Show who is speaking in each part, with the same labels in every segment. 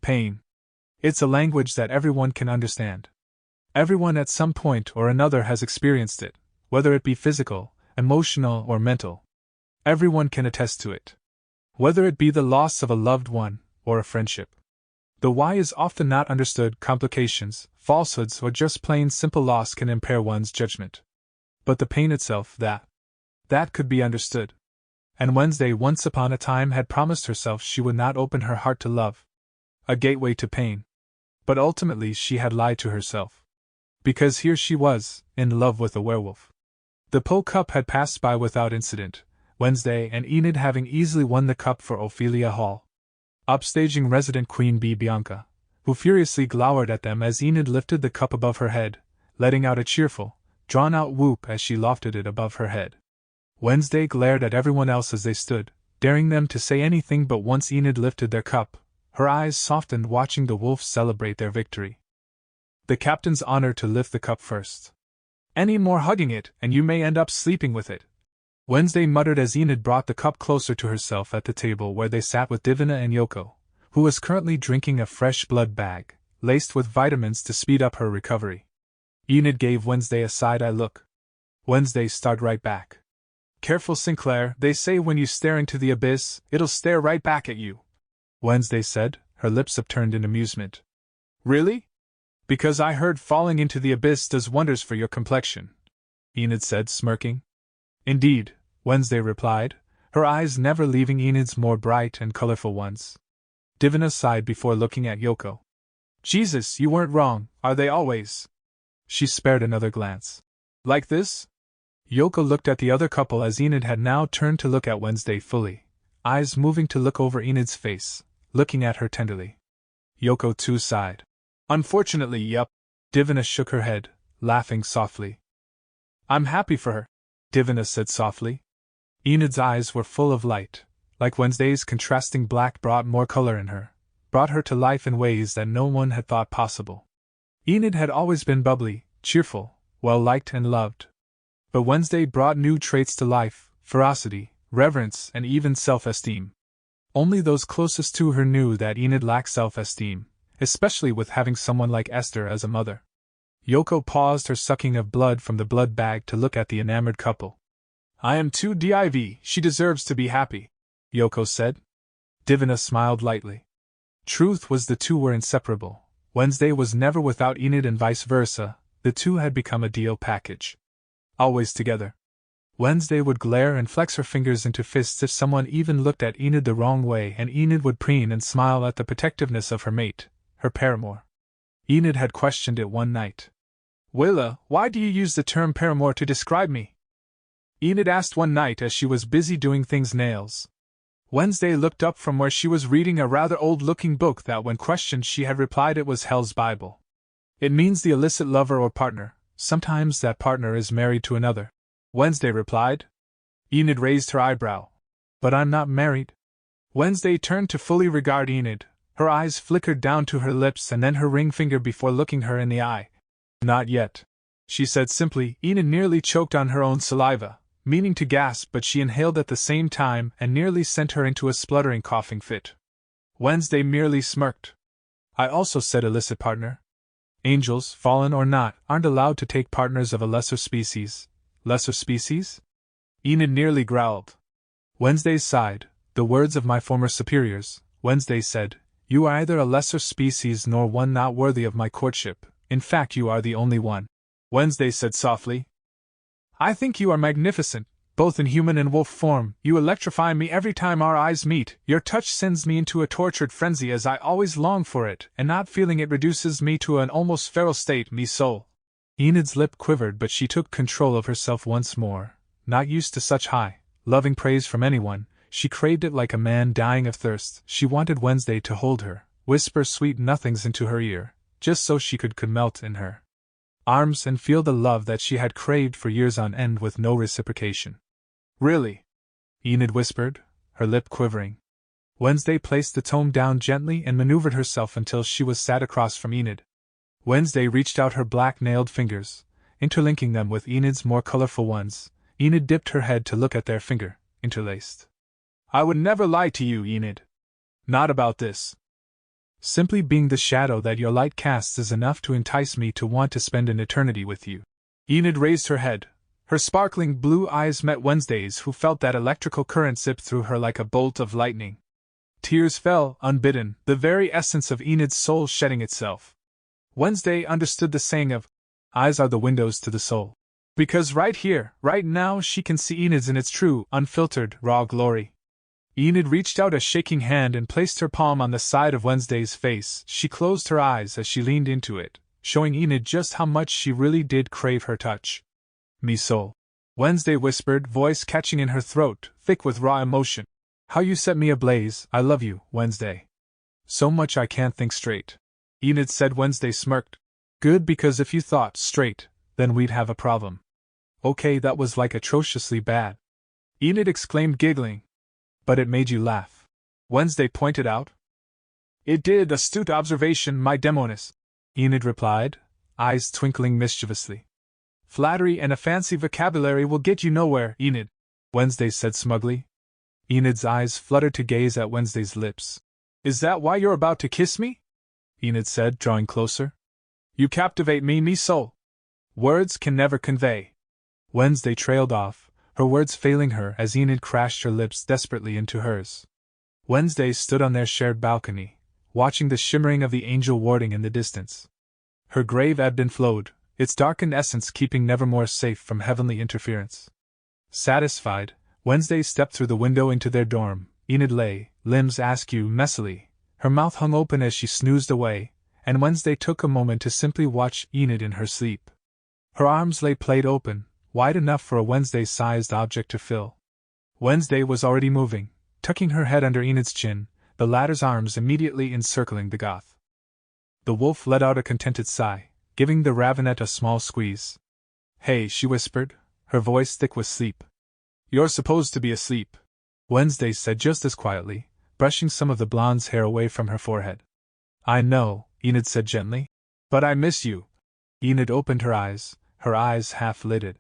Speaker 1: Pain. It's a language that everyone can understand. Everyone at some point or another has experienced it, whether it be physical, emotional, or mental. Everyone can attest to it. Whether it be the loss of a loved one, or a friendship. The why is often not understood. Complications, falsehoods, or just plain simple loss can impair one's judgment. But the pain itself, that could be understood. And Wednesday once upon a time had promised herself she would not open her heart to love. A gateway to pain. But ultimately she had lied to herself. Because here she was, in love with a werewolf. The Poe Cup had passed by without incident, Wednesday and Enid having easily won the cup for Ophelia Hall. Upstaging resident Queen Bee Bianca, who furiously glowered at them as Enid lifted the cup above her head, letting out a cheerful, drawn-out whoop as she lofted it above her head. Wednesday glared at everyone else as they stood, daring them to say anything, but once Enid lifted their cup, her eyes softened watching the wolves celebrate their victory. The captain's honor to lift the cup first. Any more hugging it, and you may end up sleeping with it, Wednesday muttered as Enid brought the cup closer to herself at the table where they sat with Divina and Yoko, who was currently drinking a fresh blood bag, laced with vitamins to speed up her recovery. Enid gave Wednesday a side-eye look. Wednesday stared right back. Careful, Sinclair, they say when you stare into the abyss, it'll stare right back at you, Wednesday said, her lips upturned in amusement. Really? Because I heard falling into the abyss does wonders for your complexion, Enid said, smirking. Indeed, Wednesday replied, her eyes never leaving Enid's more bright and colorful ones. Divina sighed before looking at Yoko. Jesus, you weren't wrong, are they always? She spared another glance. Like this? Yoko looked at the other couple as Enid had now turned to look at Wednesday fully, eyes moving to look over Enid's face, looking at her tenderly. Yoko too sighed. Unfortunately, yup. Divina shook her head, laughing softly. I'm happy for her, Divina said softly. Enid's eyes were full of light, like Wednesday's contrasting black brought more color in her, brought her to life in ways that no one had thought possible. Enid had always been bubbly, cheerful, well-liked and loved. But Wednesday brought new traits to life, ferocity, reverence, and even self-esteem. Only those closest to her knew that Enid lacked self-esteem, especially with having someone like Esther as a mother. Yoko paused her sucking of blood from the blood bag to look at the enamored couple. I am too div, she deserves to be happy, Yoko said. Divina smiled lightly. Truth was the two were inseparable. Wednesday was never without Enid and vice versa, the two had become a deal package. Always together. Wednesday would glare and flex her fingers into fists if someone even looked at Enid the wrong way, and Enid would preen and smile at the protectiveness of her mate, her paramour. Enid had questioned it one night. Willa, why do you use the term paramour to describe me? Enid asked one night as she was busy doing things nails. Wednesday looked up from where she was reading a rather old-looking book that when questioned she had replied it was Hell's Bible. It means the illicit lover or partner. Sometimes that partner is married to another, Wednesday replied. Enid raised her eyebrow. But I'm not married. Wednesday turned to fully regard Enid. Her eyes flickered down to her lips and then her ring finger before looking her in the eye. Not yet, she said simply. Enid nearly choked on her own saliva, meaning to gasp, but she inhaled at the same time and nearly sent her into a spluttering coughing fit. Wednesday merely smirked. I also said illicit partner. Angels, fallen or not, aren't allowed to take partners of a lesser species. Lesser species? Enid nearly growled. Wednesday sighed. The words of my former superiors, Wednesday said, you are either a lesser species nor one not worthy of my courtship. In fact, you are the only one. Wednesday said softly. I think you are magnificent, both in human and wolf form. You electrify me every time our eyes meet. Your touch sends me into a tortured frenzy as I always long for it, and not feeling it reduces me to an almost feral state, me soul. Enid's lip quivered, but she took control of herself once more. Not used to such high, loving praise from anyone, she craved it like a man dying of thirst. She wanted Wednesday to hold her, whisper sweet nothings into her ear, just so she could melt in her arms and feel the love that she had craved for years on end with no reciprocation. Really? Enid whispered, her lip quivering. Wednesday placed the tome down gently and maneuvered herself until she was sat across from Enid. Wednesday reached out her black-nailed fingers, interlinking them with Enid's more colorful ones. Enid dipped her head to look at their finger, interlaced. I would never lie to you, Enid. Not about this. Simply being the shadow that your light casts is enough to entice me to want to spend an eternity with you. Enid raised her head. Her sparkling blue eyes met Wednesday's, who felt that electrical current zip through her like a bolt of lightning. Tears fell, unbidden, the very essence of Enid's soul shedding itself. Wednesday understood the saying of, eyes are the windows to the soul. Because right here, right now, she can see Enid's in its true, unfiltered, raw glory. Enid reached out a shaking hand and placed her palm on the side of Wednesday's face. She closed her eyes as she leaned into it, showing Enid just how much she really did crave her touch. Me soul, Wednesday whispered, voice catching in her throat, thick with raw emotion. How you set me ablaze. I love you, Wednesday. So much I can't think straight. Enid said. Wednesday smirked. Good, because if you thought straight, then we'd have a problem. Okay, that was like atrociously bad. Enid exclaimed, giggling. But it made you laugh. Wednesday pointed out. It did, astute observation, my demonis. Enid replied, eyes twinkling mischievously. Flattery and a fancy vocabulary will get you nowhere, Enid, Wednesday said smugly. Enid's eyes fluttered to gaze at Wednesday's lips. Is that why you're about to kiss me? Enid said, drawing closer. You captivate me, me soul. Words can never convey. Wednesday trailed off, her words failing her as Enid crashed her lips desperately into hers. Wednesday stood on their shared balcony, watching the shimmering of the angel warding in the distance. Her grave ebbed and flowed, its darkened essence keeping Nevermore safe from heavenly interference. Satisfied, Wednesday stepped through the window into their dorm. Enid lay, limbs askew messily, her mouth hung open as she snoozed away, and Wednesday took a moment to simply watch Enid in her sleep. Her arms lay played open, wide enough for a Wednesday-sized object to fill. Wednesday was already moving, tucking her head under Enid's chin, the latter's arms immediately encircling the goth. The wolf let out a contented sigh, giving the ravenet a small squeeze. Hey, she whispered, her voice thick with sleep. You're supposed to be asleep, Wednesday said just as quietly, brushing some of the blonde's hair away from her forehead. I know, Enid said gently. But I miss you. Enid opened her eyes half-lidded.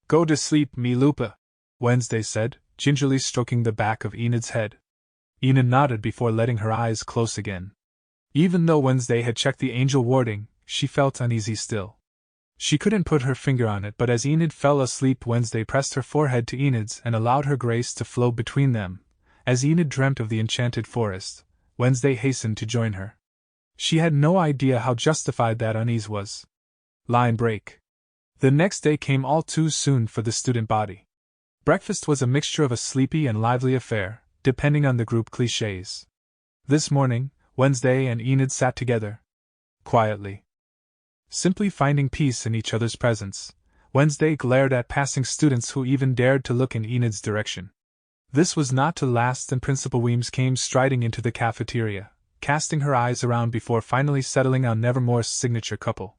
Speaker 1: Go to sleep, me lupa, Wednesday said, gingerly stroking the back of Enid's head. Enid nodded before letting her eyes close again. Even though Wednesday had checked the angel warding, she felt uneasy still. She couldn't put her finger on it, but as Enid fell asleep, Wednesday pressed her forehead to Enid's and allowed her grace to flow between them. As Enid dreamt of the enchanted forest, Wednesday hastened to join her. She had no idea how justified that unease was. Line break. The next day came all too soon for the student body. Breakfast was a mixture of a sleepy and lively affair, depending on the group clichés. This morning, Wednesday and Enid sat together. Quietly. Simply finding peace in each other's presence, Wednesday glared at passing students who even dared to look in Enid's direction. This was not to last, and Principal Weems came striding into the cafeteria, casting her eyes around before finally settling on Nevermore's signature couple.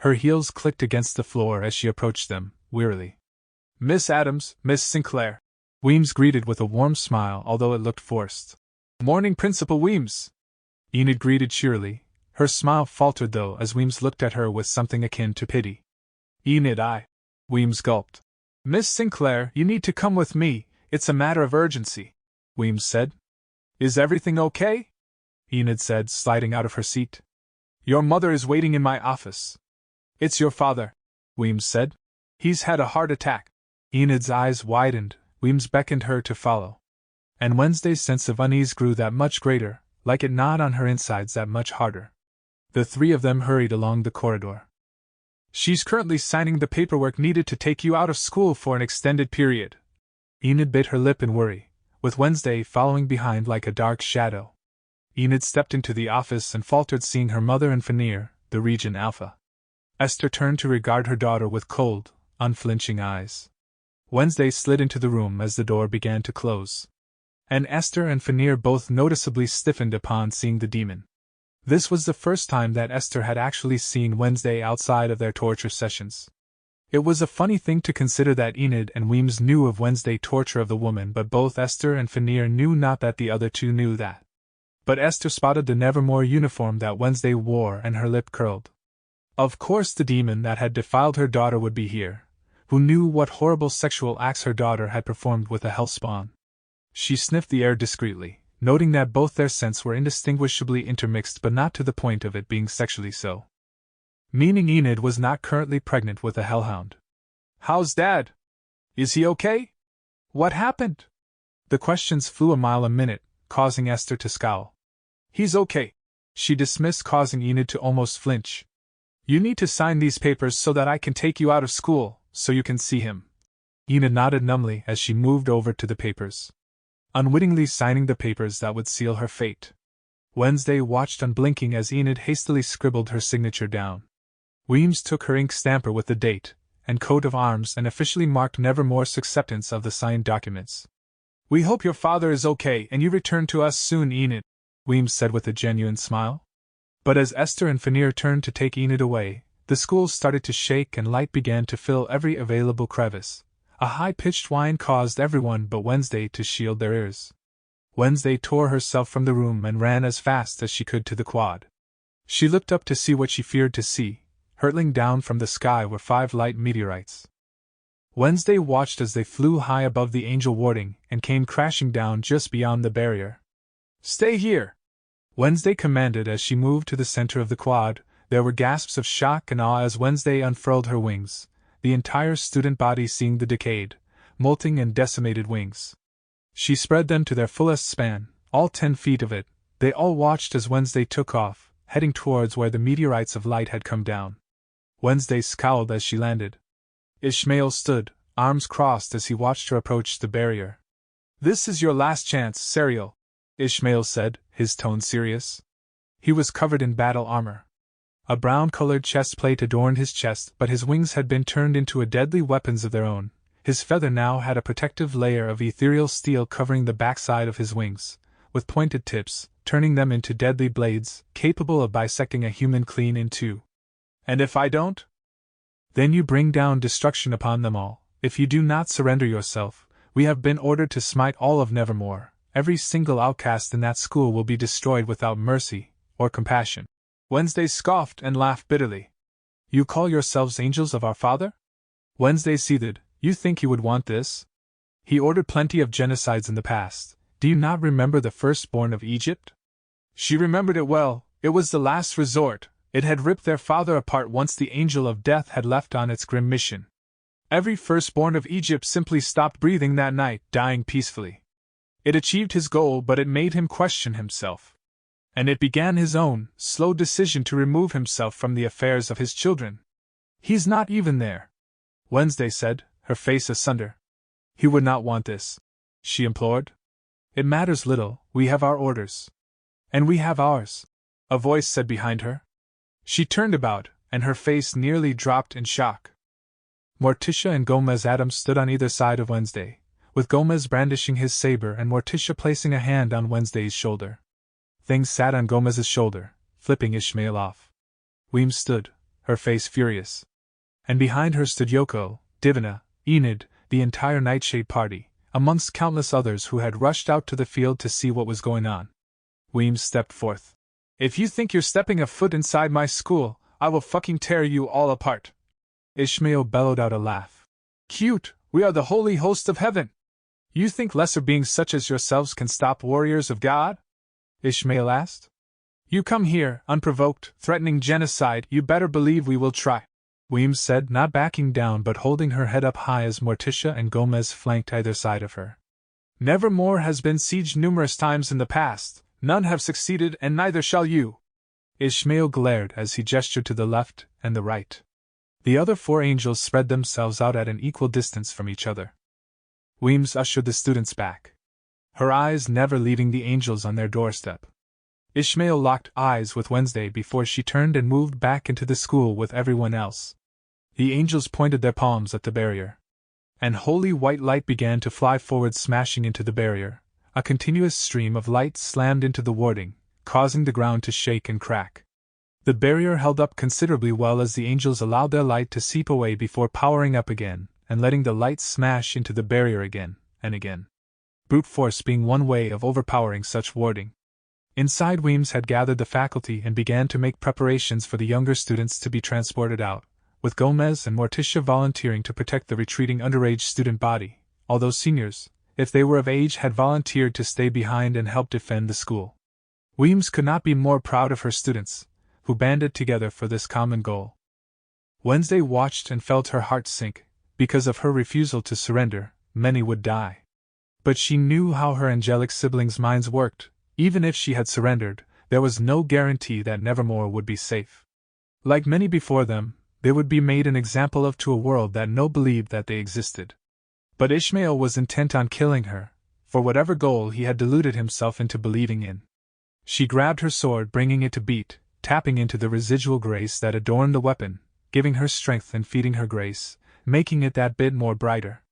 Speaker 1: Her heels clicked against the floor as she approached them, wearily. Miss Adams, Miss Sinclair, Weems greeted with a warm smile, although it looked forced. Morning, Principal Weems, Enid greeted cheerily. Her smile faltered though as Weems looked at her with something akin to pity. Enid, Weems gulped. Miss Sinclair, you need to come with me, it's a matter of urgency, Weems said. Is everything okay? Enid said, sliding out of her seat. Your mother is waiting in my office. It's your father, Weems said. He's had a heart attack. Enid's eyes widened, Weems beckoned her to follow. And Wednesday's sense of unease grew that much greater, like it gnawed on her insides that much harder. The three of them hurried along the corridor. She's currently signing the paperwork needed to take you out of school for an extended period. Enid bit her lip in worry, with Wednesday following behind like a dark shadow. Enid stepped into the office and faltered, seeing her mother and Fanir, the Region Alpha. Esther turned to regard her daughter with cold, unflinching eyes. Wednesday slid into the room as the door began to close. And Esther and Fanir both noticeably stiffened upon seeing the demon. This was the first time that Esther had actually seen Wednesday outside of their torture sessions. It was a funny thing to consider that Enid and Weems knew of Wednesday's torture of the woman, but both Esther and Fanir knew not that the other two knew that. But Esther spotted the Nevermore uniform that Wednesday wore and her lip curled. Of course the demon that had defiled her daughter would be here, who knew what horrible sexual acts her daughter had performed with a hellspawn. She sniffed the air discreetly, noting that both their scents were indistinguishably intermixed but not to the point of it being sexually so. Meaning Enid was not currently pregnant with a hellhound. "How's Dad? Is he okay? What happened?" The questions flew a mile a minute, causing Esther to scowl. "He's okay," she dismissed, causing Enid to almost flinch. "You need to sign these papers so that I can take you out of school, so you can see him." Enid nodded numbly as she moved over to the papers, unwittingly signing the papers that would seal her fate. Wednesday watched unblinking as Enid hastily scribbled her signature down. Weems took her ink stamper with the date and coat of arms and officially marked Nevermore's acceptance of the signed documents. "We hope your father is okay and you return to us soon, Enid," Weems said with a genuine smile. But as Esther and Fanny turned to take Enid away, the school started to shake and light began to fill every available crevice. A high-pitched whine caused everyone but Wednesday to shield their ears. Wednesday tore herself from the room and ran as fast as she could to the quad. She looked up to see what she feared to see. Hurtling down from the sky were 5 light meteorites. Wednesday watched as they flew high above the angel warding and came crashing down just beyond the barrier. "Stay here!" Wednesday commanded as she moved to the center of the quad. There were gasps of shock and awe as Wednesday unfurled her wings, the entire student body seeing the decayed, molting and decimated wings. She spread them to their fullest span, all 10 feet of it. They all watched as Wednesday took off, heading towards where the meteorites of light had come down. Wednesday scowled as she landed. Ishmael stood, arms crossed as he watched her approach the barrier. "This is your last chance, Serial," Ishmael said, his tone serious. He was covered in battle armor. A brown-colored chest plate adorned his chest, but his wings had been turned into deadly weapons of their own. His feather now had a protective layer of ethereal steel covering the backside of his wings, with pointed tips, turning them into deadly blades, capable of bisecting a human clean in two. "And if I don't?" "Then you bring down destruction upon them all. If you do not surrender yourself, we have been ordered to smite all of Nevermore. Every single outcast in that school will be destroyed without mercy or compassion." Wednesday scoffed and laughed bitterly. "You call yourselves angels of our Father?" Wednesday seethed. "You think he would want this? He ordered plenty of genocides in the past. Do you not remember the firstborn of Egypt?" She remembered it well. It was the last resort. It had ripped their father apart once the angel of death had left on its grim mission. Every firstborn of Egypt simply stopped breathing that night, dying peacefully. It achieved his goal, but it made him question himself. And it began his own, slow decision to remove himself from the affairs of his children. "He's not even there," Wednesday said, her face asunder. "He would not want this," she implored. "It matters little, we have our orders." "And we have ours," a voice said behind her. She turned about, and her face nearly dropped in shock. Morticia and Gomez Adams stood on either side of Wednesday, with Gomez brandishing his saber and Morticia placing a hand on Wednesday's shoulder. Things sat on Gomez's shoulder, flipping Ishmael off. Weems stood, her face furious. And behind her stood Yoko, Divina, Enid, the entire Nightshade party, amongst countless others who had rushed out to the field to see what was going on. Weems stepped forth. "If you think you're stepping a foot inside my school, I will fucking tear you all apart." Ishmael bellowed out a laugh. "Cute, we are the holy host of heaven. You think lesser beings such as yourselves can stop warriors of God?" Ishmael asked. "You come here, unprovoked, threatening genocide, you better believe we will try," Weems said, not backing down but holding her head up high as Morticia and Gomez flanked either side of her. "Nevermore has been sieged numerous times in the past. None have succeeded, and neither shall you." Ishmael glared as he gestured to the left and the right. The other 4 angels spread themselves out at an equal distance from each other. Weems ushered the students back, her eyes never leaving the angels on their doorstep. Ishmael locked eyes with Wednesday before she turned and moved back into the school with everyone else. The angels pointed their palms at the barrier. And holy white light began to fly forward, smashing into the barrier. A continuous stream of light slammed into the warding, causing the ground to shake and crack. The barrier held up considerably well as the angels allowed their light to seep away before powering up again, and letting the light smash into the barrier again and again. Brute force being one way of overpowering such warding. Inside, Weems had gathered the faculty and began to make preparations for the younger students to be transported out, with Gomez and Morticia volunteering to protect the retreating underage student body, although seniors, if they were of age, had volunteered to stay behind and help defend the school. Weems could not be more proud of her students, who banded together for this common goal. Wednesday watched and felt her heart sink. Because of her refusal to surrender, many would die. But she knew how her angelic siblings' minds worked. Even if she had surrendered, there was no guarantee that Nevermore would be safe. Like many before them, they would be made an example of to a world that no believed that they existed. But Ishmael was intent on killing her, for whatever goal he had deluded himself into believing in. She grabbed her sword, bringing it to beat, tapping into the residual grace that adorned the weapon, giving her strength and feeding her grace, making it that bit more brighter.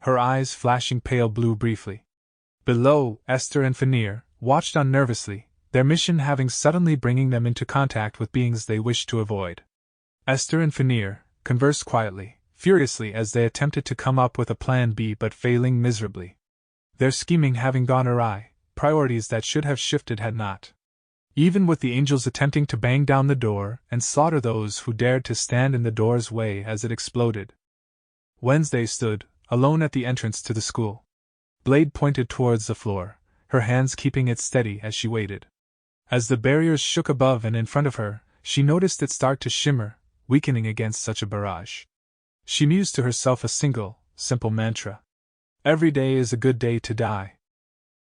Speaker 1: Her eyes flashing pale blue briefly. Below, Esther and Fanir watched on nervously, their mission having suddenly bringing them into contact with beings they wished to avoid. Esther and Fanir conversed quietly, furiously as they attempted to come up with a plan B but failing miserably. Their scheming having gone awry, priorities that should have shifted had not. Even with the angels attempting to bang down the door and slaughter those who dared to stand in the door's way as it exploded. Wednesday stood, alone at the entrance to the school. Blade pointed towards the floor, her hands keeping it steady as she waited. As the barriers shook above and in front of her, she noticed it start to shimmer, weakening against such a barrage. She mused to herself a single, simple mantra. Every day is a good day to die.